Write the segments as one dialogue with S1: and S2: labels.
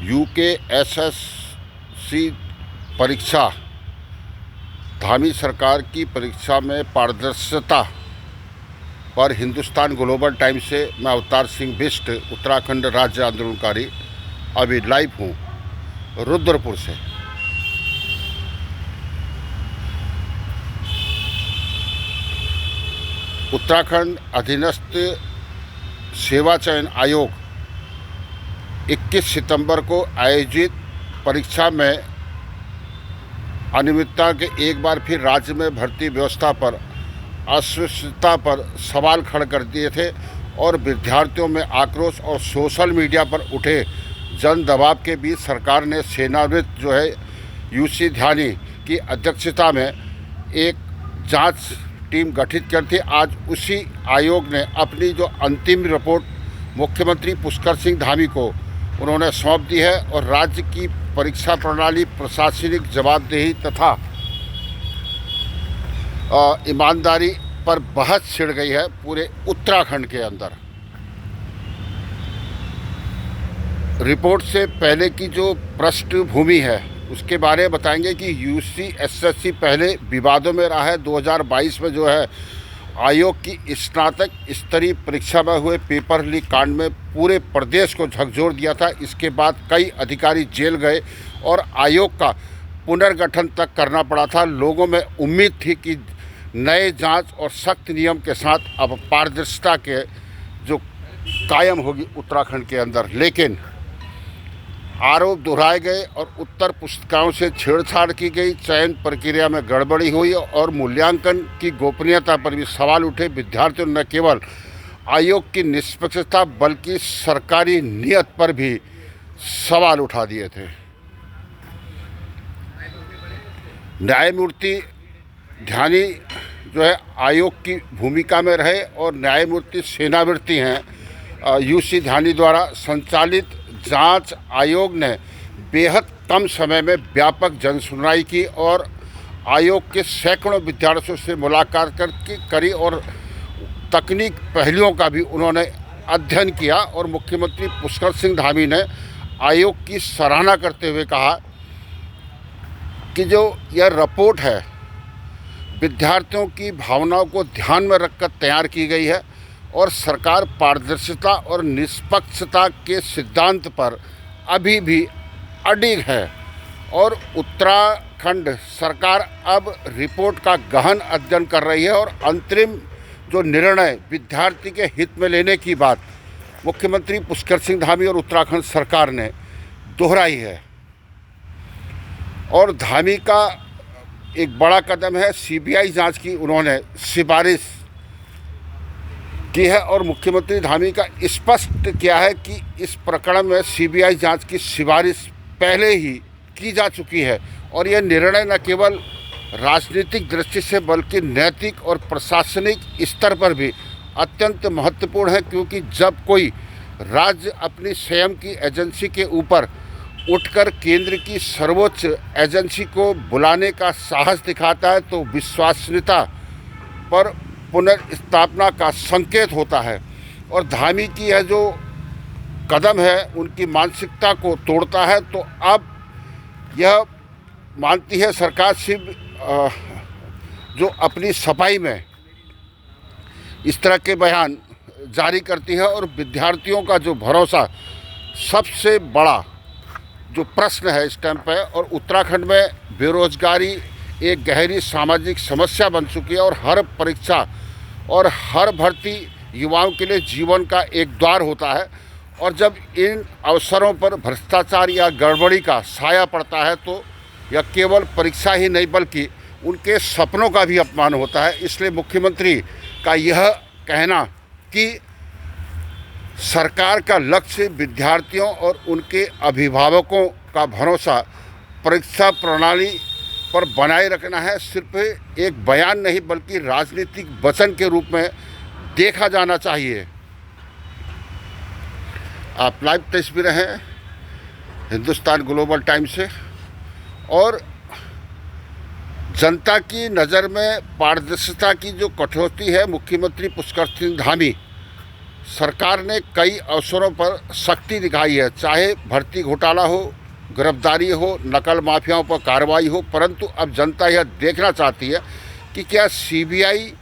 S1: UKSSC परीक्षा, धामी सरकार की परीक्षा में पारदर्शिता पर हिंदुस्तान ग्लोबल टाइम्स से मैं अवतार सिंह बिष्ट, उत्तराखंड राज्य आंदोलनकारी, अभी लाइव हूँ रुद्रपुर से। उत्तराखंड अधीनस्थ सेवा चयन आयोग 21 सितंबर को आयोजित परीक्षा में अनियमितता के एक बार फिर राज्य में भर्ती व्यवस्था पर अस्पष्टता पर सवाल खड़े कर दिए थे और विद्यार्थियों में आक्रोश और सोशल मीडिया पर उठे जन दबाव के बीच सरकार ने सेवानिवृत्त यूसी ध्यानी की अध्यक्षता में एक जांच टीम गठित कर थी। आज उसी आयोग ने अपनी जो अंतिम रिपोर्ट मुख्यमंत्री पुष्कर सिंह धामी को उन्होंने सौंप दी है और राज्य की परीक्षा प्रणाली, प्रशासनिक जवाबदेही तथा ईमानदारी पर बहस छिड़ गई है पूरे उत्तराखंड के अंदर। रिपोर्ट से पहले की जो पृष्ठभूमि है उसके बारे में बताएंगे कि यूसीएसएससी पहले विवादों में रहा है। 2022 में जो है आयोग की स्नातक स्तरीय परीक्षा में हुए पेपर लीक कांड में पूरे प्रदेश को झकझोर दिया था। इसके बाद कई अधिकारी जेल गए और आयोग का पुनर्गठन तक करना पड़ा था। लोगों में उम्मीद थी कि नए जांच और सख्त नियम के साथ अब पारदर्शिता के जो कायम होगी उत्तराखंड के अंदर, लेकिन आरोप दोहराए गए और उत्तर पुस्तिकाओं से छेड़छाड़ की गई, चयन प्रक्रिया में गड़बड़ी हुई और मूल्यांकन की गोपनीयता पर भी सवाल उठे। विद्यार्थियों ने न केवल आयोग की निष्पक्षता बल्कि सरकारी नीयत पर भी सवाल उठा दिए थे। न्यायमूर्ति ध्यानी जो है आयोग की भूमिका में रहे और न्यायमूर्ति सेवानिवृत्ति हैं। यूसी ध्यानी द्वारा संचालित जांच आयोग ने बेहद कम समय में व्यापक जनसुनवाई की और आयोग के सैकड़ों विद्यार्थियों से मुलाकात करी और तकनीक पहलुओं का भी उन्होंने अध्ययन किया। और मुख्यमंत्री पुष्कर सिंह धामी ने आयोग की सराहना करते हुए कहा कि जो यह रिपोर्ट है विद्यार्थियों की भावनाओं को ध्यान में रखकर तैयार की गई है और सरकार पारदर्शिता और निष्पक्षता के सिद्धांत पर अभी भी अडिग है और उत्तराखंड सरकार अब रिपोर्ट का गहन अध्ययन कर रही है और अंतरिम जो निर्णय विद्यार्थी के हित में लेने की बात मुख्यमंत्री पुष्कर सिंह धामी और उत्तराखंड सरकार ने दोहराई है। और धामी का एक बड़ा कदम है, सीबीआई जांच की उन्होंने सिफारिश की है और मुख्यमंत्री धामी का स्पष्ट किया है कि इस प्रकरण में सीबीआई जांच की सिफारिश पहले ही की जा चुकी है और यह निर्णय न केवल राजनीतिक दृष्टि से बल्कि नैतिक और प्रशासनिक स्तर पर भी अत्यंत महत्वपूर्ण है, क्योंकि जब कोई राज्य अपनी स्वयं की एजेंसी के ऊपर उठकर केंद्र की सर्वोच्च एजेंसी को बुलाने का साहस दिखाता है तो विश्वसनीयता पर पुनर्स्थापना का संकेत होता है। और धामी की यह जो कदम है उनकी मानसिकता को तोड़ता है। तो अब यह मानती है सरकार सिर्फ जो अपनी सफाई में इस तरह के बयान जारी करती है और विद्यार्थियों का जो भरोसा सबसे बड़ा जो प्रश्न है इस टाइम पे। और उत्तराखंड में बेरोजगारी एक गहरी सामाजिक समस्या बन चुकी है और हर परीक्षा और हर भर्ती युवाओं के लिए जीवन का एक द्वार होता है और जब इन अवसरों पर भ्रष्टाचार या गड़बड़ी का साया पड़ता है तो यह केवल परीक्षा ही नहीं बल्कि उनके सपनों का भी अपमान होता है। इसलिए मुख्यमंत्री का यह कहना कि सरकार का लक्ष्य विद्यार्थियों और उनके अभिभावकों का भरोसा परीक्षा प्रणाली पर बनाए रखना है, सिर्फ एक बयान नहीं बल्कि राजनीतिक वचन के रूप में देखा जाना चाहिए। आप लाइव तस्वीरें हैं हिंदुस्तान ग्लोबल टाइम्स से और जनता की नज़र में पारदर्शिता की जो कटौती है मुख्यमंत्री पुष्कर सिंह धामी सरकार ने कई अवसरों पर सख्ती दिखाई है, चाहे भर्ती घोटाला हो, गिरफ्तारी हो, नकल माफियाओं पर कार्रवाई हो, परंतु अब जनता यह देखना चाहती है कि क्या सीबीआई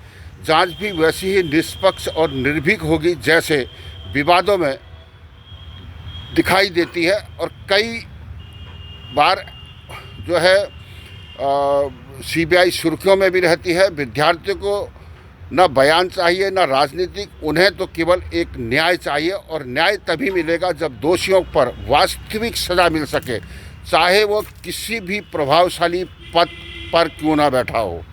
S1: जांच भी वैसी ही निष्पक्ष और निर्भीक होगी जैसे विवादों में दिखाई देती है। और कई बार जो है सीबीआई सुर्खियों में भी रहती है। विद्यार्थियों को न बयान चाहिए न राजनीतिक, उन्हें तो केवल एक न्याय चाहिए, और न्याय तभी मिलेगा जब दोषियों पर वास्तविक सज़ा मिल सके, चाहे वो किसी भी प्रभावशाली पद पर क्यों ना बैठा हो।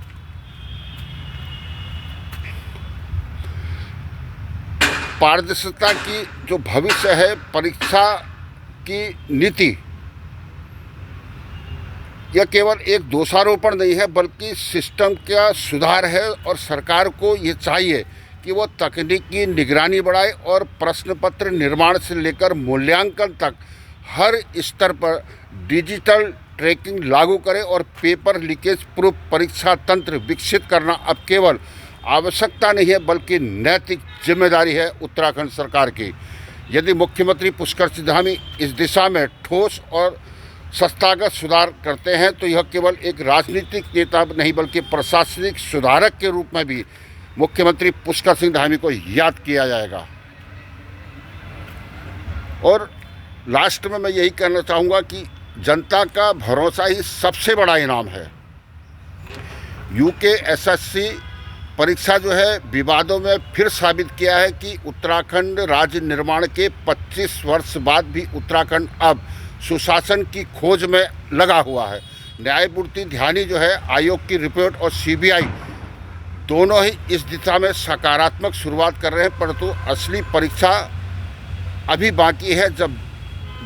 S1: पारदर्शिता की जो भविष्य है, परीक्षा की नीति, यह केवल एक दोषारोपण नहीं है बल्कि सिस्टम का सुधार है। और सरकार को ये चाहिए कि वो तकनीकी निगरानी बढ़ाए और प्रश्न पत्र निर्माण से लेकर मूल्यांकन तक हर स्तर पर डिजिटल ट्रैकिंग लागू करे और पेपर लीकेज प्रूफ परीक्षा तंत्र विकसित करना अब केवल आवश्यकता नहीं है बल्कि नैतिक जिम्मेदारी है उत्तराखंड सरकार की। यदि मुख्यमंत्री पुष्कर सिंह धामी इस दिशा में ठोस और संस्थागत सुधार करते हैं तो यह केवल एक राजनीतिक नेता नहीं बल्कि प्रशासनिक सुधारक के रूप में भी मुख्यमंत्री पुष्कर सिंह धामी को याद किया जाएगा। और लास्ट में मैं यही कहना चाहूँगा कि जनता का भरोसा ही सबसे बड़ा इनाम है। यूकेएसएससी परीक्षा जो है विवादों में फिर साबित किया है कि उत्तराखंड राज्य निर्माण के 25 वर्ष बाद भी उत्तराखंड अब सुशासन की खोज में लगा हुआ है। न्यायमूर्ति ध्यानी जो है आयोग की रिपोर्ट और सीबीआई दोनों ही इस दिशा में सकारात्मक शुरुआत कर रहे हैं, परंतु असली परीक्षा अभी बाकी है, जब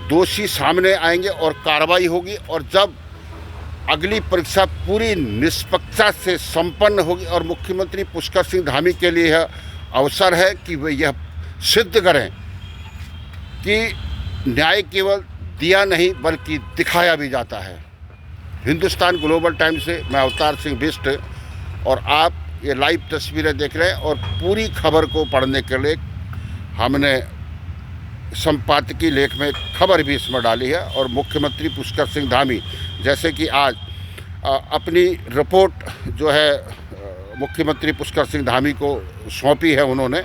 S1: दोषी सामने आएंगे और कार्रवाई होगी और जब अगली परीक्षा पूरी निष्पक्षता से संपन्न होगी। और मुख्यमंत्री पुष्कर सिंह धामी के लिए यह अवसर है कि वे यह सिद्ध करें कि न्याय केवल दिया नहीं बल्कि दिखाया भी जाता है। हिंदुस्तान ग्लोबल टाइम्स से मैं अवतार सिंह बिष्ट, और आप ये लाइव तस्वीरें देख रहे हैं। और पूरी खबर को पढ़ने के लिए हमने संपादकीय लेख में खबर भी इसमें डाली है। और मुख्यमंत्री पुष्कर सिंह धामी जैसे कि आज अपनी रिपोर्ट जो है मुख्यमंत्री पुष्कर सिंह धामी को सौंपी है उन्होंने,